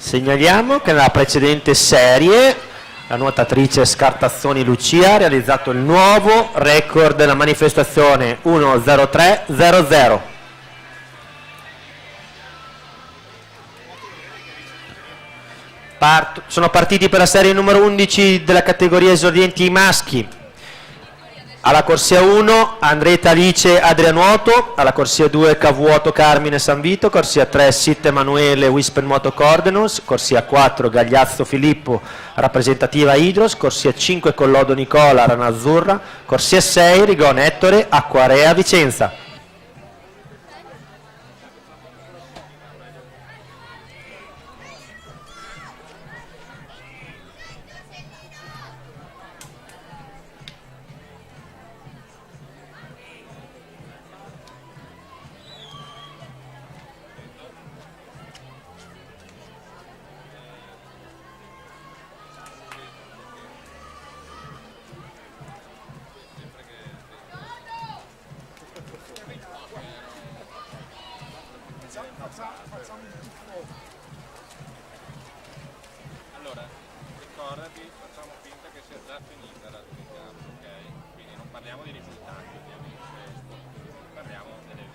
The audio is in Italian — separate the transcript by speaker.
Speaker 1: Segnaliamo che nella precedente serie la nuotatrice Scartazzoni Lucia ha realizzato il nuovo record della manifestazione 1:03:00. Sono partiti per la serie numero 11 della categoria esordienti maschi. Alla corsia 1 Andretta Alice Adrianuoto, alla corsia 2 Cavuoto Carmine Sanvito, corsia 3 Sitte Emanuele Wispen Moto Cordenus, corsia 4 Gagliazzo Filippo rappresentativa Idros, corsia 5 Collodo Nicola Rana Azzurra, corsia 6 Rigone Ettore Acquarea Vicenza.
Speaker 2: Allora, ricordati, facciamo finta che sia già finita l'attività, ok? Quindi non parliamo di risultati, ovviamente, parliamo delle